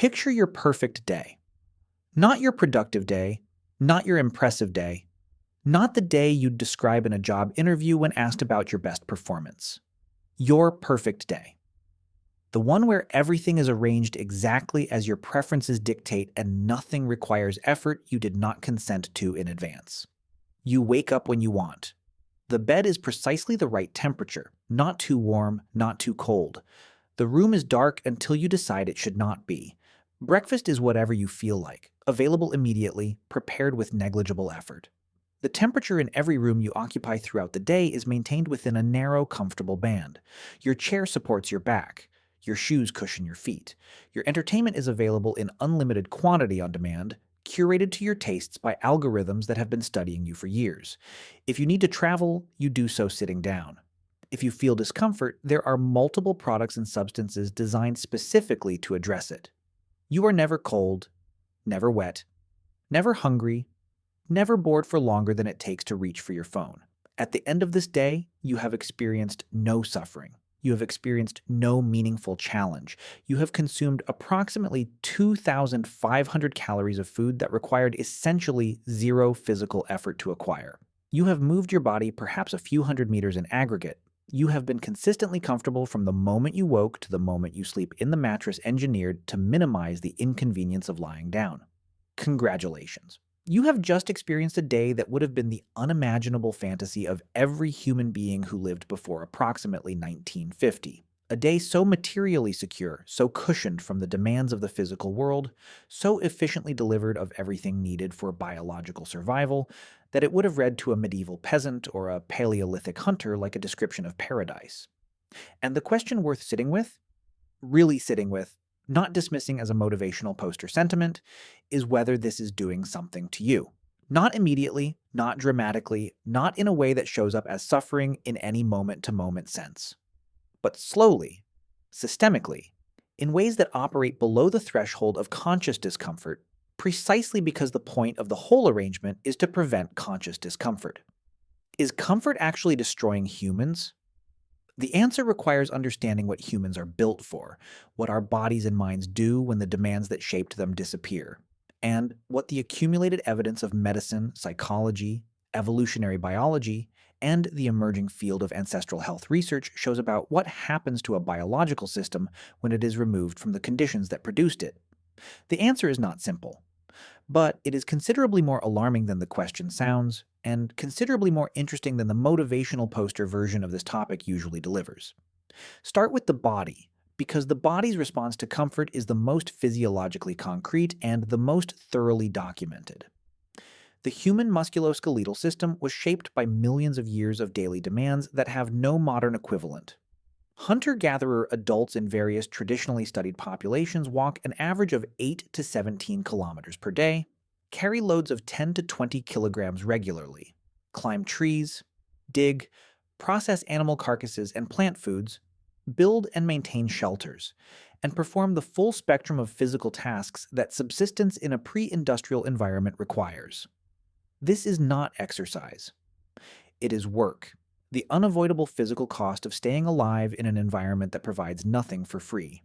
Picture your perfect day. Not your productive day, not your impressive day, not the day you'd describe in a job interview when asked about your best performance. Your perfect day. The one where everything is arranged exactly as your preferences dictate and nothing requires effort you did not consent to in advance. You wake up when you want. The bed is precisely the right temperature, not too warm, not too cold. The room is dark until you decide it should not be. Breakfast is whatever you feel like, available immediately, prepared with negligible effort. The temperature in every room you occupy throughout the day is maintained within a narrow, comfortable band. Your chair supports your back. Your shoes cushion your feet. Your entertainment is available in unlimited quantity on demand, curated to your tastes by algorithms that have been studying you for years. If you need to travel, you do so sitting down. If you feel discomfort, there are multiple products and substances designed specifically to address it. You are never cold, never wet, never hungry, never bored for longer than it takes to reach for your phone. At the end of this day, you have experienced no suffering. You have experienced no meaningful challenge. You have consumed approximately 2,500 calories of food that required essentially zero physical effort to acquire. You have moved your body perhaps a few hundred meters in aggregate. You have been consistently comfortable from the moment you woke to the moment you sleep in the mattress engineered to minimize the inconvenience of lying down. Congratulations. You have just experienced a day that would have been the unimaginable fantasy of every human being who lived before approximately 1950. A day so materially secure, so cushioned from the demands of the physical world, so efficiently delivered of everything needed for biological survival, that it would have read to a medieval peasant or a Paleolithic hunter like a description of paradise. And the question worth sitting with, really sitting with, not dismissing as a motivational poster sentiment, is whether this is doing something to you. Not immediately, not dramatically, not in a way that shows up as suffering in any moment-to-moment sense, but slowly, systemically, in ways that operate below the threshold of conscious discomfort, precisely because the point of the whole arrangement is to prevent conscious discomfort. Is comfort actually destroying humans? The answer requires understanding what humans are built for, what our bodies and minds do when the demands that shaped them disappear, and what the accumulated evidence of medicine, psychology, evolutionary biology, and the emerging field of ancestral health research shows about what happens to a biological system when it is removed from the conditions that produced it. The answer is not simple, but it is considerably more alarming than the question sounds, and considerably more interesting than the motivational poster version of this topic usually delivers. Start with the body, because the body's response to comfort is the most physiologically concrete and the most thoroughly documented. The human musculoskeletal system was shaped by millions of years of daily demands that have no modern equivalent. Hunter-gatherer adults in various traditionally studied populations walk an average of 8 to 17 kilometers per day, carry loads of 10 to 20 kilograms regularly, climb trees, dig, process animal carcasses and plant foods, build and maintain shelters, and perform the full spectrum of physical tasks that subsistence in a pre-industrial environment requires. This is not exercise. It is work, the unavoidable physical cost of staying alive in an environment that provides nothing for free.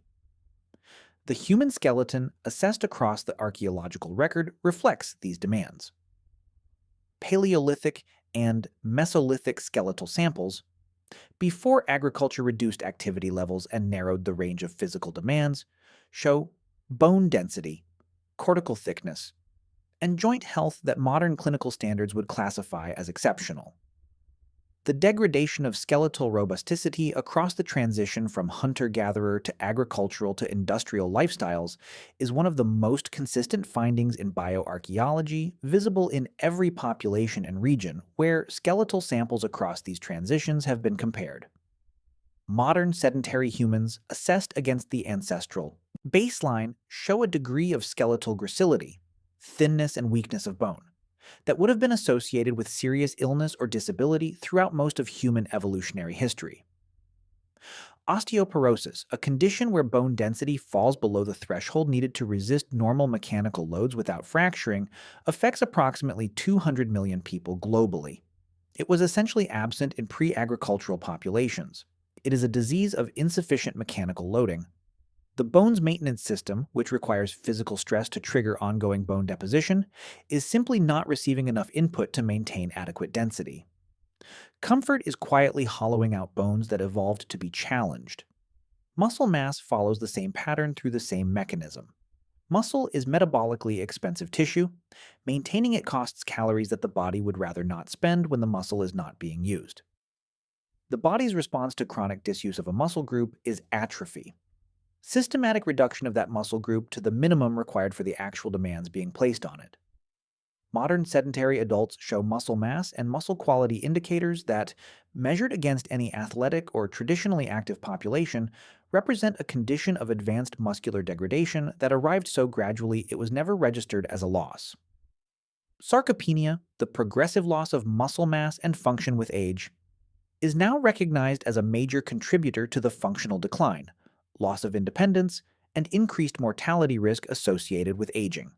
The human skeleton, assessed across the archaeological record, reflects these demands. Paleolithic and Mesolithic skeletal samples, before agriculture reduced activity levels and narrowed the range of physical demands, show bone density, cortical thickness, and joint health that modern clinical standards would classify as exceptional. The degradation of skeletal robusticity across the transition from hunter-gatherer to agricultural to industrial lifestyles is one of the most consistent findings in bioarchaeology, visible in every population and region where skeletal samples across these transitions have been compared. Modern sedentary humans, assessed against the ancestral baseline, show a degree of skeletal gracility, thinness and weakness of bone, that would have been associated with serious illness or disability throughout most of human evolutionary history. Osteoporosis, a condition where bone density falls below the threshold needed to resist normal mechanical loads without fracturing, affects approximately 200 million people globally. It was essentially absent in pre-agricultural populations. It is a disease of insufficient mechanical loading. The bone's maintenance system, which requires physical stress to trigger ongoing bone deposition, is simply not receiving enough input to maintain adequate density. Comfort is quietly hollowing out bones that evolved to be challenged. Muscle mass follows the same pattern through the same mechanism. Muscle is metabolically expensive tissue. Maintaining it costs calories that the body would rather not spend when the muscle is not being used. The body's response to chronic disuse of a muscle group is atrophy. Systematic reduction of that muscle group to the minimum required for the actual demands being placed on it. Modern sedentary adults show muscle mass and muscle quality indicators that, measured against any athletic or traditionally active population, represent a condition of advanced muscular degradation that arrived so gradually it was never registered as a loss. Sarcopenia, the progressive loss of muscle mass and function with age, is now recognized as a major contributor to the functional decline, loss of independence, and increased mortality risk associated with aging.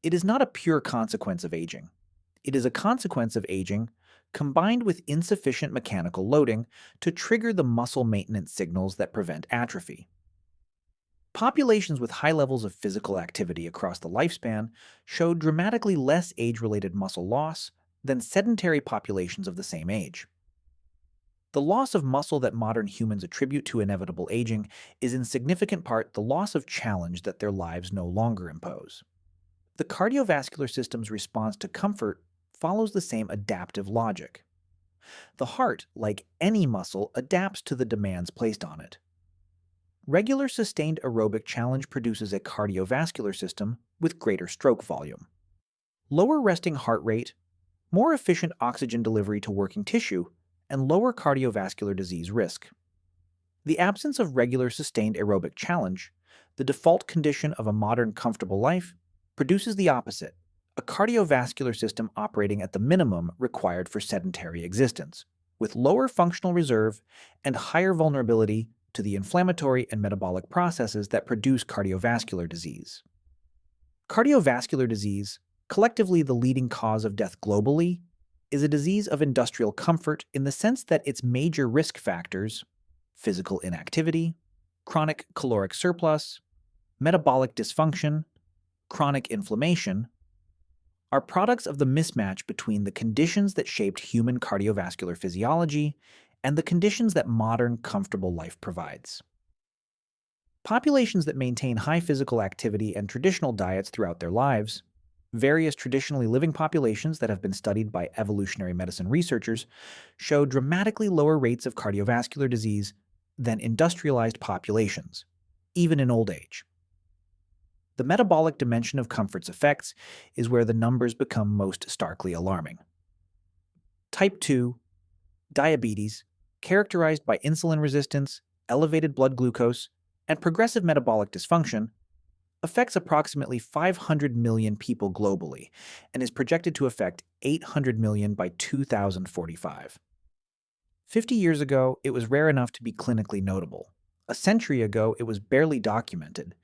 It is not a pure consequence of aging. It is a consequence of aging combined with insufficient mechanical loading to trigger the muscle maintenance signals that prevent atrophy. Populations with high levels of physical activity across the lifespan show dramatically less age-related muscle loss than sedentary populations of the same age. The loss of muscle that modern humans attribute to inevitable aging is in significant part the loss of challenge that their lives no longer impose. The cardiovascular system's response to comfort follows the same adaptive logic. The heart, like any muscle, adapts to the demands placed on it. Regular sustained aerobic challenge produces a cardiovascular system with greater stroke volume. Lower resting heart rate, more efficient oxygen delivery to working tissue, and lower cardiovascular disease risk. The absence of regular sustained aerobic challenge, the default condition of a modern comfortable life, produces the opposite, a cardiovascular system operating at the minimum required for sedentary existence, with lower functional reserve and higher vulnerability to the inflammatory and metabolic processes that produce cardiovascular disease. Cardiovascular disease, collectively the leading cause of death globally, is a disease of industrial comfort in the sense that its major risk factors, physical inactivity, chronic caloric surplus, metabolic dysfunction, chronic inflammation, are products of the mismatch between the conditions that shaped human cardiovascular physiology and the conditions that modern, comfortable life provides. Populations that maintain high physical activity and traditional diets throughout their lives, various traditionally living populations that have been studied by evolutionary medicine researchers, show dramatically lower rates of cardiovascular disease than industrialized populations, even in old age. The metabolic dimension of comfort's effects is where the numbers become most starkly alarming. Type 2 diabetes, characterized by insulin resistance, elevated blood glucose, and progressive metabolic dysfunction, affects approximately 500 million people globally and is projected to affect 800 million by 2045. 50 years ago, it was rare enough to be clinically notable. A century ago, it was barely documented.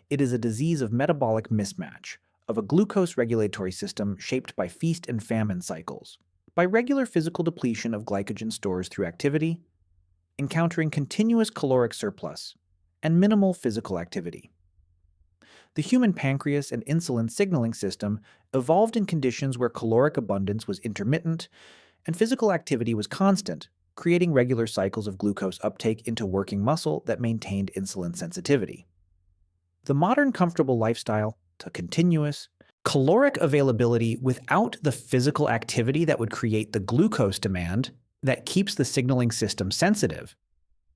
It is a disease of metabolic mismatch, of a glucose regulatory system shaped by feast and famine cycles, by regular physical depletion of glycogen stores through activity, encountering continuous caloric surplus, and minimal physical activity. The human pancreas and insulin signaling system evolved in conditions where caloric abundance was intermittent and physical activity was constant, creating regular cycles of glucose uptake into working muscle that maintained insulin sensitivity. The modern comfortable lifestyle to continuous, caloric availability without the physical activity that would create the glucose demand that keeps the signaling system sensitive,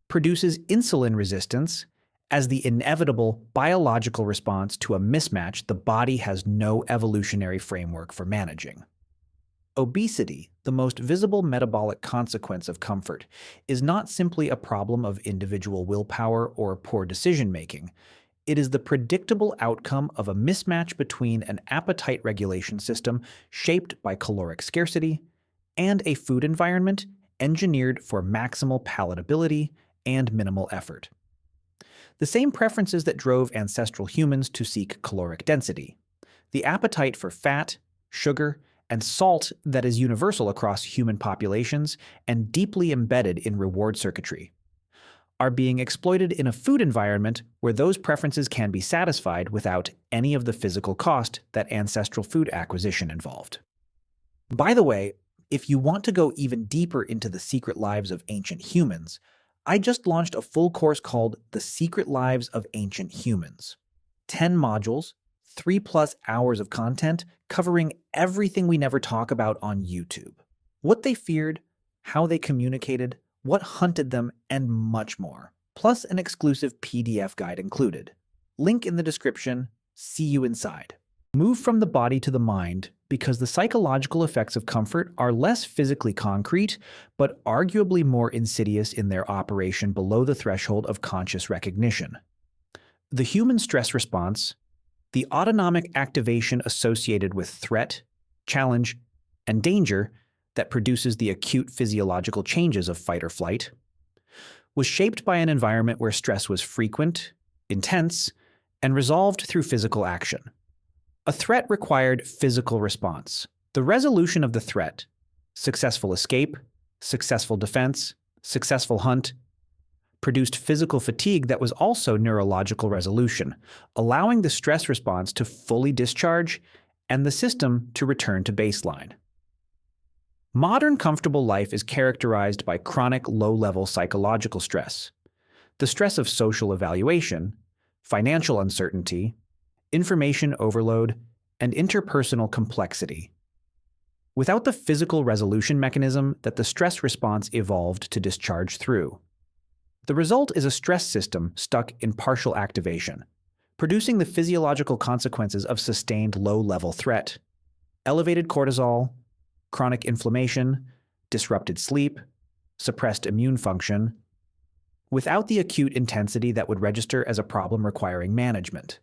produces insulin resistance as the inevitable biological response to a mismatch the body has no evolutionary framework for managing. Obesity, the most visible metabolic consequence of comfort, is not simply a problem of individual willpower or poor decision-making. It is the predictable outcome of a mismatch between an appetite regulation system shaped by caloric scarcity and a food environment engineered for maximal palatability and minimal effort. The same preferences that drove ancestral humans to seek caloric density, the appetite for fat, sugar, and salt that is universal across human populations and deeply embedded in reward circuitry, are being exploited in a food environment where those preferences can be satisfied without any of the physical cost that ancestral food acquisition involved. By the way, if you want to go even deeper into the secret lives of ancient humans, I just launched a full course called The Secret Lives of Ancient Humans. 10 modules, 3+ hours of content covering everything we never talk about on YouTube. What they feared, how they communicated, what hunted them, and much more. Plus an exclusive PDF guide included. Link in the description. See you inside. Move from the body to the mind because the psychological effects of comfort are less physically concrete, but arguably more insidious in their operation below the threshold of conscious recognition. The human stress response, the autonomic activation associated with threat, challenge, and danger that produces the acute physiological changes of fight or flight, was shaped by an environment where stress was frequent, intense, and resolved through physical action. A threat required physical response. The resolution of the threat, successful escape, successful defense, successful hunt, produced physical fatigue that was also neurological resolution, allowing the stress response to fully discharge and the system to return to baseline. Modern comfortable life is characterized by chronic low-level psychological stress. The stress of social evaluation, financial uncertainty, information overload, and interpersonal complexity. Without the physical resolution mechanism that the stress response evolved to discharge through. The result is a stress system stuck in partial activation, producing the physiological consequences of sustained low-level threat: elevated cortisol, chronic inflammation, disrupted sleep, suppressed immune function, without the acute intensity that would register as a problem requiring management.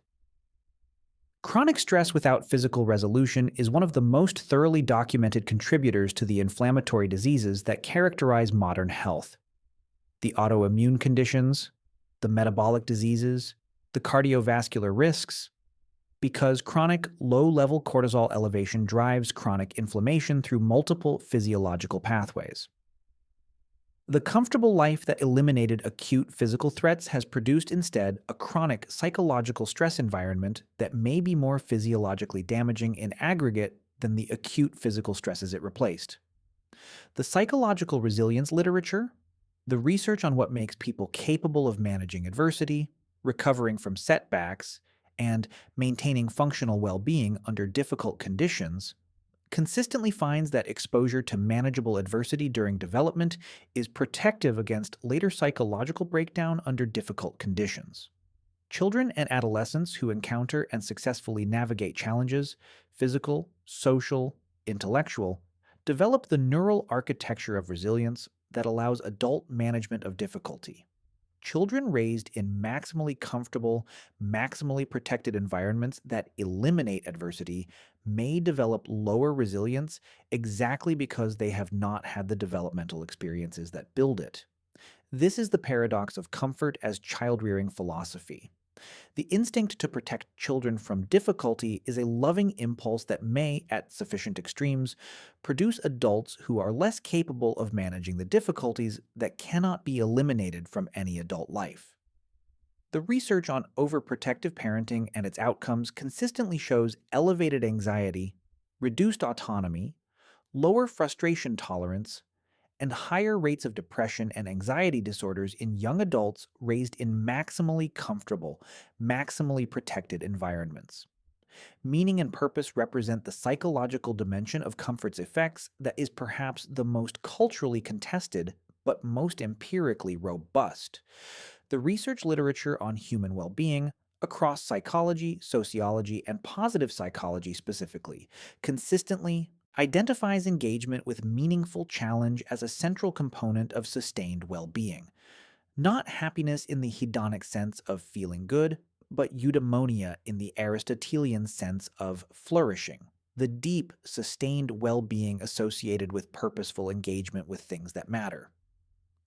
Chronic stress without physical resolution is one of the most thoroughly documented contributors to the inflammatory diseases that characterize modern health. The autoimmune conditions, the metabolic diseases, the cardiovascular risks, because chronic low-level cortisol elevation drives chronic inflammation through multiple physiological pathways. The comfortable life that eliminated acute physical threats has produced instead a chronic psychological stress environment that may be more physiologically damaging in aggregate than the acute physical stresses it replaced. The psychological resilience literature, the research on what makes people capable of managing adversity, recovering from setbacks, and maintaining functional well-being under difficult conditions, consistently finds that exposure to manageable adversity during development is protective against later psychological breakdown under difficult conditions. Children and adolescents who encounter and successfully navigate challenges, physical, social, intellectual, develop the neural architecture of resilience that allows adult management of difficulty. Children raised in maximally comfortable, maximally protected environments that eliminate adversity may develop lower resilience exactly because they have not had the developmental experiences that build it. This is the paradox of comfort as child-rearing philosophy. The instinct to protect children from difficulty is a loving impulse that may, at sufficient extremes, produce adults who are less capable of managing the difficulties that cannot be eliminated from any adult life. The research on overprotective parenting and its outcomes consistently shows elevated anxiety, reduced autonomy, lower frustration tolerance, and higher rates of depression and anxiety disorders in young adults raised in maximally comfortable, maximally protected environments. Meaning and purpose represent the psychological dimension of comfort's effects that is perhaps the most culturally contested, but most empirically robust. The research literature on human well-being, across psychology, sociology, and positive psychology specifically, consistently identifies engagement with meaningful challenge as a central component of sustained well-being. Not happiness in the hedonic sense of feeling good, but eudaimonia in the Aristotelian sense of flourishing, the deep, sustained well-being associated with purposeful engagement with things that matter.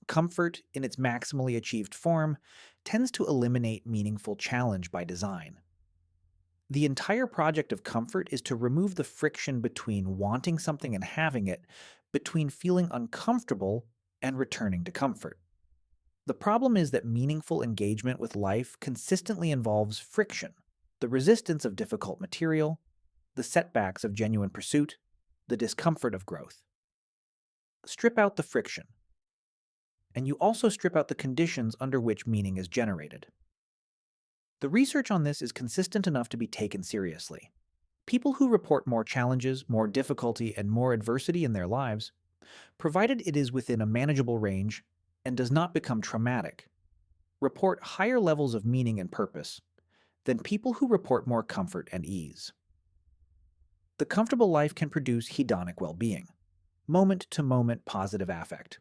Comfort, in its maximally achieved form, tends to eliminate meaningful challenge by design. The entire project of comfort is to remove the friction between wanting something and having it, between feeling uncomfortable and returning to comfort. The problem is that meaningful engagement with life consistently involves friction, the resistance of difficult material, the setbacks of genuine pursuit, the discomfort of growth. Strip out the friction, and you also strip out the conditions under which meaning is generated. The research on this is consistent enough to be taken seriously. People who report more challenges, more difficulty, and more adversity in their lives, provided it is within a manageable range and does not become traumatic, report higher levels of meaning and purpose than people who report more comfort and ease. The comfortable life can produce hedonic well-being, moment-to-moment positive affect,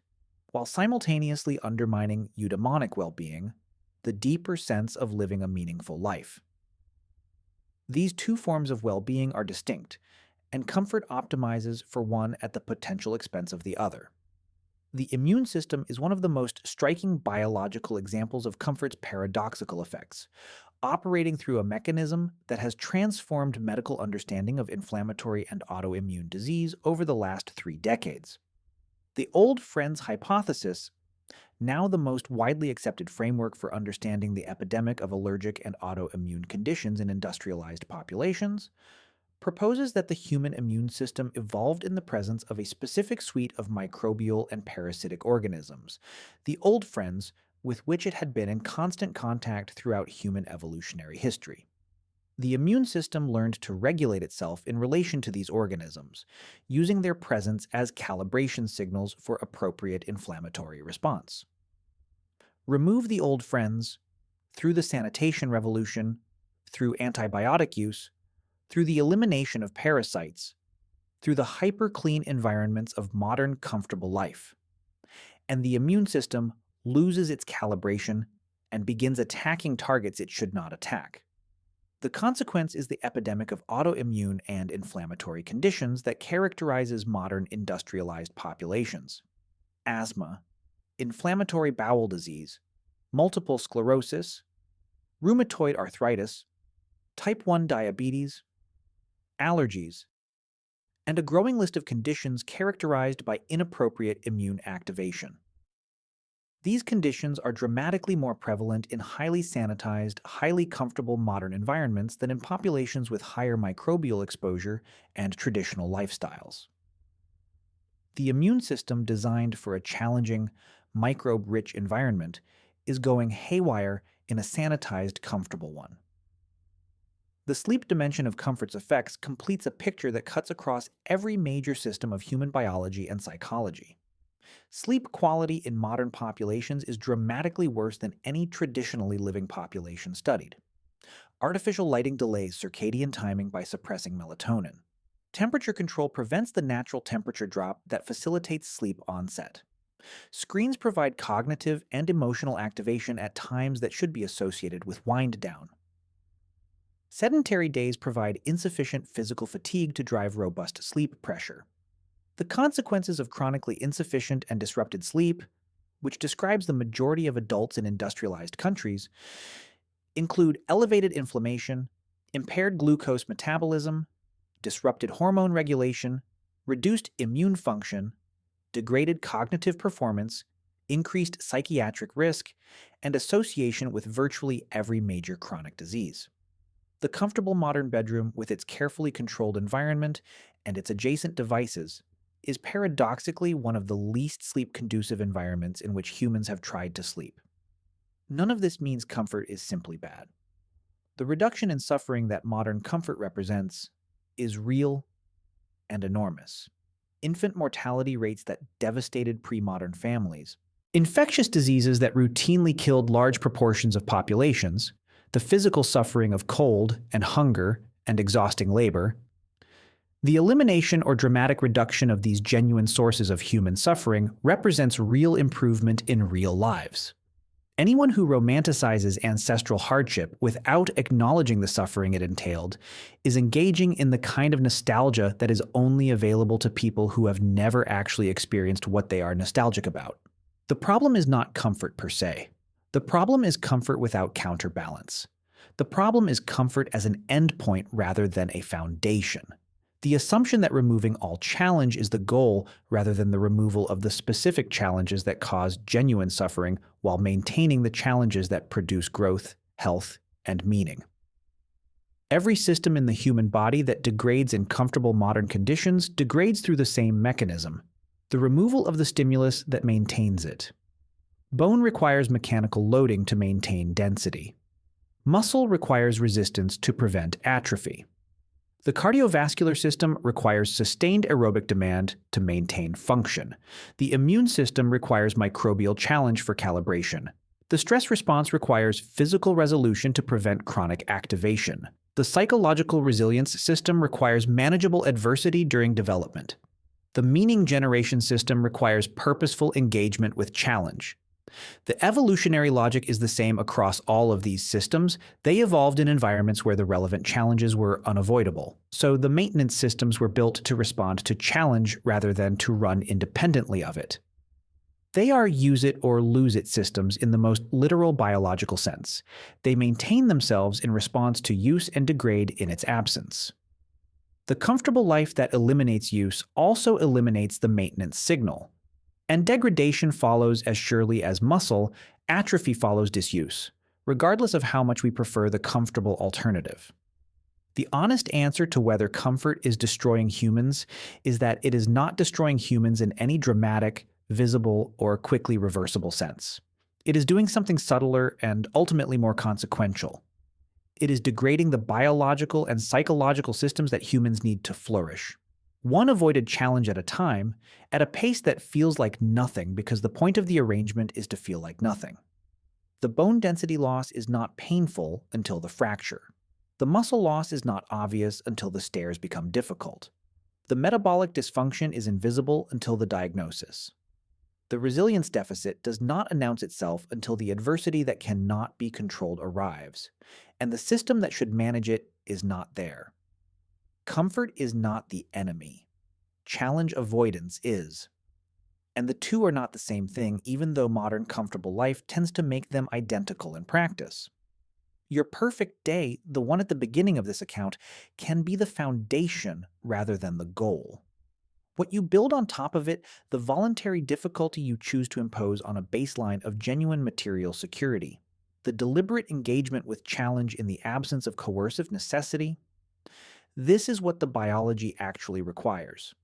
while simultaneously undermining eudaimonic well-being, the deeper sense of living a meaningful life. These two forms of well-being are distinct, and comfort optimizes for one at the potential expense of the other. The immune system is one of the most striking biological examples of comfort's paradoxical effects, operating through a mechanism that has transformed medical understanding of inflammatory and autoimmune disease over the last 3 decades. The old friends hypothesis, now the most widely accepted framework for understanding the epidemic of allergic and autoimmune conditions in industrialized populations, proposes that the human immune system evolved in the presence of a specific suite of microbial and parasitic organisms, the old friends with which it had been in constant contact throughout human evolutionary history. The immune system learned to regulate itself in relation to these organisms, using their presence as calibration signals for appropriate inflammatory response. Remove the old friends through the sanitation revolution, through antibiotic use, through the elimination of parasites, through the hyper-clean environments of modern comfortable life, and the immune system loses its calibration and begins attacking targets it should not attack. The consequence is the epidemic of autoimmune and inflammatory conditions that characterizes modern industrialized populations. Asthma, inflammatory bowel disease, multiple sclerosis, rheumatoid arthritis, type 1 diabetes, allergies, and a growing list of conditions characterized by inappropriate immune activation. These conditions are dramatically more prevalent in highly sanitized, highly comfortable modern environments than in populations with higher microbial exposure and traditional lifestyles. The immune system designed for a challenging, microbe-rich environment is going haywire in a sanitized, comfortable one. The sleep dimension of comfort's effects completes a picture that cuts across every major system of human biology and psychology. Sleep quality in modern populations is dramatically worse than any traditionally living population studied. Artificial lighting delays circadian timing by suppressing melatonin. Temperature control prevents the natural temperature drop that facilitates sleep onset. Screens provide cognitive and emotional activation at times that should be associated with wind down. Sedentary days provide insufficient physical fatigue to drive robust sleep pressure. The consequences of chronically insufficient and disrupted sleep, which describes the majority of adults in industrialized countries, include elevated inflammation, impaired glucose metabolism, disrupted hormone regulation, reduced immune function, degraded cognitive performance, increased psychiatric risk, and association with virtually every major chronic disease. The comfortable modern bedroom, with its carefully controlled environment and its adjacent devices, is paradoxically one of the least sleep-conducive environments in which humans have tried to sleep. None of this means comfort is simply bad. The reduction in suffering that modern comfort represents is real and enormous. Infant mortality rates that devastated pre-modern families, infectious diseases that routinely killed large proportions of populations, the physical suffering of cold and hunger and exhausting labor. The elimination or dramatic reduction of these genuine sources of human suffering represents real improvement in real lives. Anyone who romanticizes ancestral hardship without acknowledging the suffering it entailed is engaging in the kind of nostalgia that is only available to people who have never actually experienced what they are nostalgic about. The problem is not comfort per se. The problem is comfort without counterbalance. The problem is comfort as an endpoint rather than a foundation. The assumption that removing all challenge is the goal rather than the removal of the specific challenges that cause genuine suffering while maintaining the challenges that produce growth, health, and meaning. Every system in the human body that degrades in comfortable modern conditions degrades through the same mechanism, the removal of the stimulus that maintains it. Bone requires mechanical loading to maintain density. Muscle requires resistance to prevent atrophy. The cardiovascular system requires sustained aerobic demand to maintain function. The immune system requires microbial challenge for calibration. The stress response requires physical resolution to prevent chronic activation. The psychological resilience system requires manageable adversity during development. The meaning generation system requires purposeful engagement with challenge. The evolutionary logic is the same across all of these systems. They evolved in environments where the relevant challenges were unavoidable. So the maintenance systems were built to respond to challenge rather than to run independently of it. They are use it or lose it systems in the most literal biological sense. They maintain themselves in response to use and degrade in its absence. The comfortable life that eliminates use also eliminates the maintenance signal. And degradation follows as surely as muscle, atrophy follows disuse, regardless of how much we prefer the comfortable alternative. The honest answer to whether comfort is destroying humans is that it is not destroying humans in any dramatic, visible, or quickly reversible sense. It is doing something subtler and ultimately more consequential. It is degrading the biological and psychological systems that humans need to flourish. One avoided challenge at a time, at a pace that feels like nothing because the point of the arrangement is to feel like nothing. The bone density loss is not painful until the fracture. The muscle loss is not obvious until the stairs become difficult. The metabolic dysfunction is invisible until the diagnosis. The resilience deficit does not announce itself until the adversity that cannot be controlled arrives, and the system that should manage it is not there. Comfort is not the enemy. Challenge avoidance is. And the two are not the same thing, even though modern comfortable life tends to make them identical in practice. Your perfect day, the one at the beginning of this account, can be the foundation rather than the goal. What you build on top of it, the voluntary difficulty you choose to impose on a baseline of genuine material security, the deliberate engagement with challenge in the absence of coercive necessity, this is what the biology actually requires.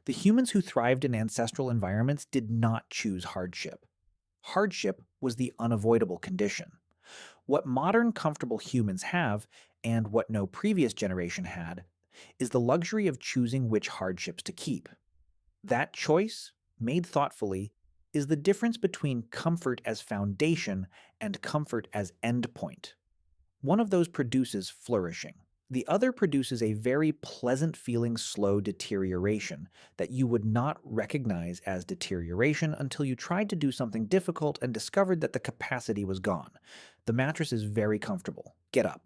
The humans who thrived in ancestral environments did not choose hardship. Hardship was the unavoidable condition. What modern comfortable humans have, and what no previous generation had, is the luxury of choosing which hardships to keep. That choice, made thoughtfully, is the difference between comfort as foundation and comfort as endpoint. One of those produces flourishing. The other produces a very pleasant-feeling slow deterioration that you would not recognize as deterioration until you tried to do something difficult and discovered that the capacity was gone. The mattress is very comfortable. Get up.